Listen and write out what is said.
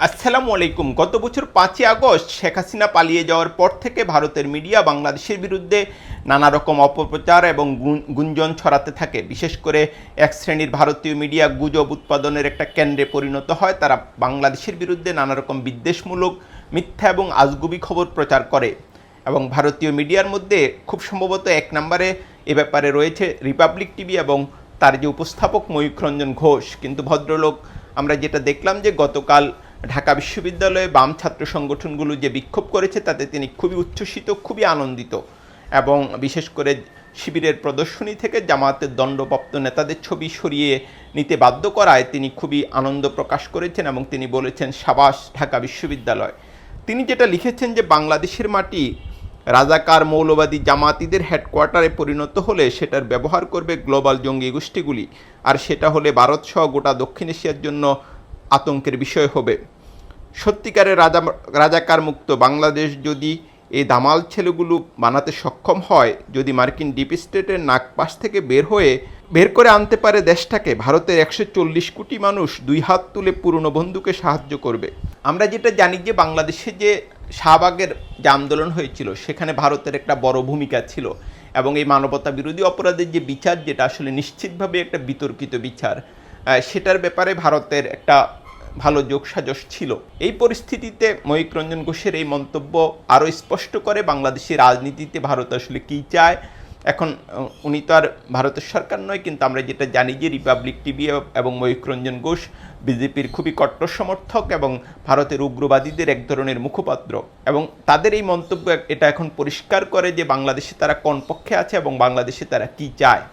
আসসালামু আলাইকুম। গত বছর 5ই আগস্ট শেখ হাসিনা পালিয়ে যাওয়ার পর থেকে ভারতের মিডিয়া বাংলাদেশের বিরুদ্ধে নানা রকম অপপ্রচার এবং গুঞ্জন ছড়াতে থাকে। বিশেষ করে এক শ্রেণীর ভারতীয় মিডিয়া গুজব উৎপাদনের একটা কেন্দ্রে পরিণত হয়। তারা বাংলাদেশের বিরুদ্ধে নানা রকম বিদ্বেষমূলক, মিথ্যা এবং আজগুবি খবর প্রচার করে। এবং ভারতীয় মিডিয়ার মধ্যে খুব সম্ভবত এক নম্বরে এ ব্যাপারে রয়েছে রিপাবলিক টিভি এবং তার যে উপস্থাপক ময়ূখ রঞ্জন ঘোষ। কিন্তু ভদ্রলোক, আমরা যেটা দেখলাম যে গতকাল ঢাকা বিশ্ববিদ্যালয়ে বাম ছাত্র সংগঠনগুলো যে বিক্ষোভ করেছে তাতে তিনি খুবই উচ্ছ্বসিত, খুবই আনন্দিত। এবং বিশেষ করে শিবিরের প্রদর্শনী থেকে জামায়াতের দণ্ডপ্রাপ্ত নেতাদের ছবি সরিয়ে নিতে বাধ্য করায় তিনি খুবই আনন্দ প্রকাশ করেছেন এবং তিনি বলেছেন, সাবাস ঢাকা বিশ্ববিদ্যালয়। তিনি যেটা লিখেছেন যে বাংলাদেশের মাটি রাজাকার মৌলবাদী জামাতিদের হেডকোয়ার্টারে পরিণত হলে সেটার ব্যবহার করবে গ্লোবাল জঙ্গি গোষ্ঠীগুলি, আর সেটা হলে ভারতসহ গোটা দক্ষিণ এশিয়ার জন্য আতঙ্কের বিষয় হবে। সত্যিকারের রাজাকার মুক্ত বাংলাদেশ যদি এই দামাল ছেলেগুলো বানাতে সক্ষম হয়, যদি মার্কিন ডিপ স্টেটের নাগপাশ থেকে বের করে আনতে পারে দেশটাকে, ভারতের 140 কোটি মানুষ দুই হাত তুলে পুরনো বন্ধুকে সাহায্য করবে। আমরা যেটা জানি যে বাংলাদেশে যে শাহবাগের যে আন্দোলন হয়েছিল সেখানে ভারতের একটা বড় ভূমিকা ছিল এবং এই মানবতা বিরোধী অপরাধের যে বিচার, যেটা আসলে নিশ্চিতভাবে একটা বিতর্কিত বিচার, সেটার ব্যাপারে ভারতের একটা ভালো যোগসাজশ ছিল। এই পরিস্থিতিতে ময়ূখ রঞ্জন ঘোষের এই মন্তব্য আরও স্পষ্ট করে বাংলাদেশের রাজনীতিতে ভারত আসলে কী চায়। এখন উনি তো আর ভারতের সরকার নয়, কিন্তু আমরা যেটা জানি যে রিপাবলিক টিভি এবং ময়ূখ রঞ্জন ঘোষ বিজেপির খুবই কট্টর সমর্থক এবং ভারতের উগ্রবাদীদের এক ধরনের মুখপাত্র। এবং তাদের এই মন্তব্য এটা এখন পরিষ্কার করে যে বাংলাদেশে তারা কোন পক্ষে আছে এবং বাংলাদেশে তারা কী চায়।